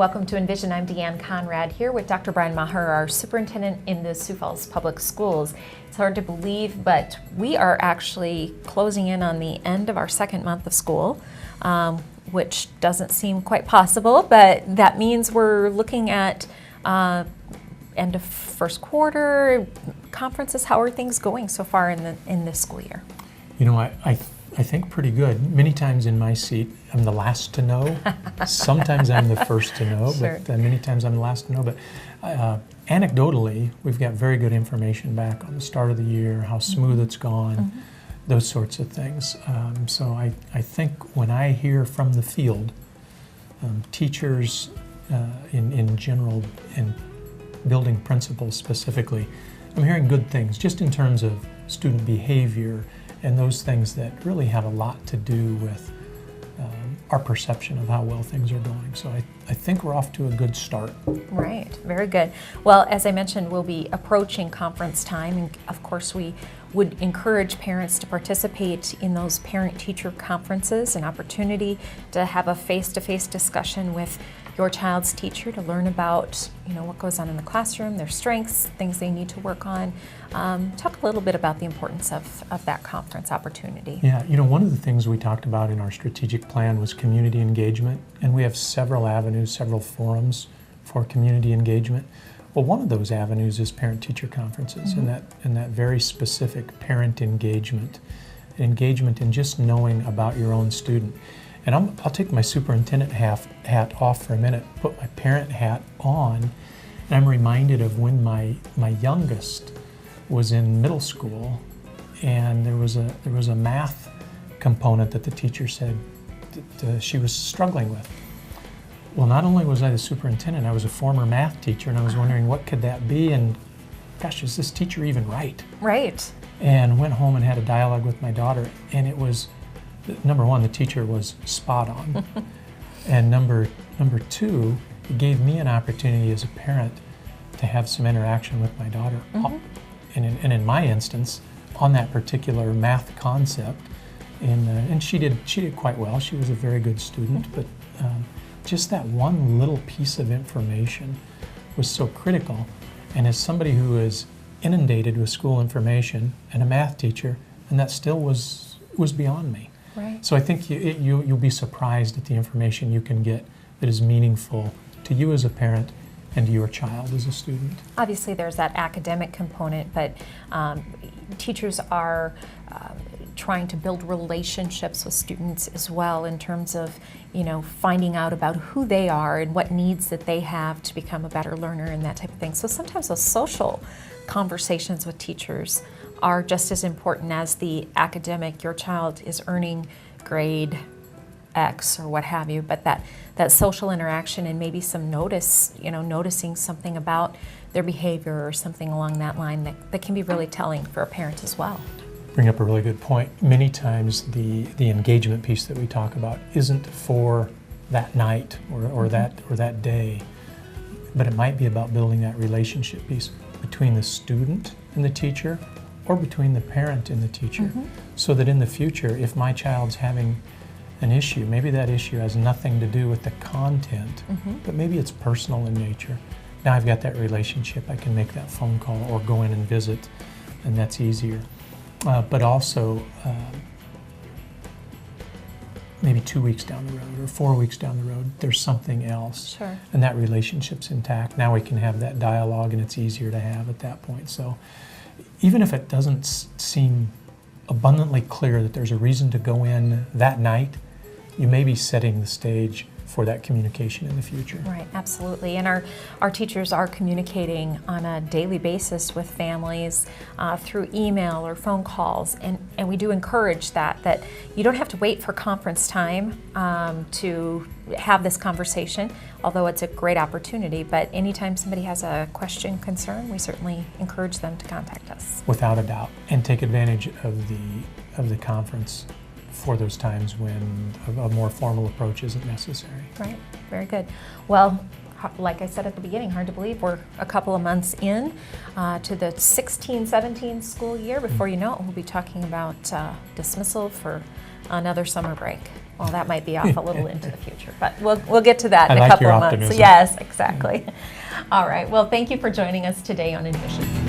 welcome to Envision. I'm Deanne Conrad here with Dr. Brian Maher, our superintendent in the Sioux Falls Public Schools. It's hard to believe, but we are actually closing in on the end of our second month of school, which doesn't seem quite possible, but that means we're looking at end of first quarter conferences. How are things going so far in this school year? You know, I think pretty good. Many times in my seat, I'm the last to know. Sometimes I'm the first to know, Sure. but many times I'm the last to know. But anecdotally, we've got very good information back on the start of the year, how smooth it's gone, those sorts of things. So I think when I hear from the field, teachers in general and building principals specifically, I'm hearing good things just in terms of student behavior and those things that really have a lot to do with our perception of how well things are going. So I think we're off to a good start. Right, very good. Well, as I mentioned, we'll be approaching conference time, and of course we would encourage parents to participate in those parent-teacher conferences, an opportunity to have a face-to-face discussion with your child's teacher to learn about, what goes on in the classroom, their strengths, things they need to work on. Talk a little bit about the importance of that conference opportunity. Yeah, one of the things we talked about in our strategic plan was community engagement, and we have several avenues, several forums for community engagement. Well, one of those avenues is parent-teacher conferences, and that very specific parent engagement in just knowing about your own student. And I'll take my superintendent hat off for a minute, put my parent hat on, and I'm reminded of when my youngest was in middle school, and there was a math component that the teacher said that she was struggling with. Well, not only was I the superintendent, I was a former math teacher, and I was wondering what could that be, and gosh, is this teacher even right? Right. And went home and had a dialogue with my daughter, and it was, number one, the teacher was spot on. And number two, it gave me an opportunity as a parent to have some interaction with my daughter. And in my instance, on that particular math concept, and she did quite well. She was a very good student, but just that one little piece of information was so critical. And as somebody who is inundated with school information and a math teacher, and that still was beyond me. Right. So I think you'll be surprised at the information you can get that is meaningful to you as a parent and to your child as a student. Obviously there's that academic component, but teachers are trying to build relationships with students as well in terms of, finding out about who they are and what needs that they have to become a better learner and that type of thing. So sometimes those social conversations with teachers are just as important as the academic. Your child is earning grade X or what have you, but that social interaction and maybe some noticing something about their behavior or something along that line that can be really telling for a parent as well. Bring up a really good point. Many times the engagement piece that we talk about isn't for that night or that day, but it might be about building that relationship piece between the student and the teacher, or between the parent and the teacher, so that in the future, if my child's having an issue, maybe that issue has nothing to do with the content, but maybe it's personal in nature. Now I've got that relationship, I can make that phone call or go in and visit, and that's easier. But also, maybe 2 weeks down the road or 4 weeks down the road, there's something else. Sure. And that relationship's intact. Now we can have that dialogue, and it's easier to have at that point. So even if it doesn't seem abundantly clear that there's a reason to go in that night, you may be setting the stage for that communication in the future. Right, absolutely. And our teachers are communicating on a daily basis with families through email or phone calls, and we do encourage that you don't have to wait for conference time to have this conversation, although it's a great opportunity, but anytime somebody has a question, concern, we certainly encourage them to contact us. Without a doubt, and take advantage of the conference for those times when a more formal approach isn't necessary. Right, very good. Well, like I said at the beginning, hard to believe we're a couple of months in to the 16-17 school year. Before you know it, we'll be talking about dismissal for another summer break. Well, that might be off a little into the future, but we'll get to that in I a like couple your of months. optimism. Yes, exactly. All right. Well, thank you for joining us today on Envision.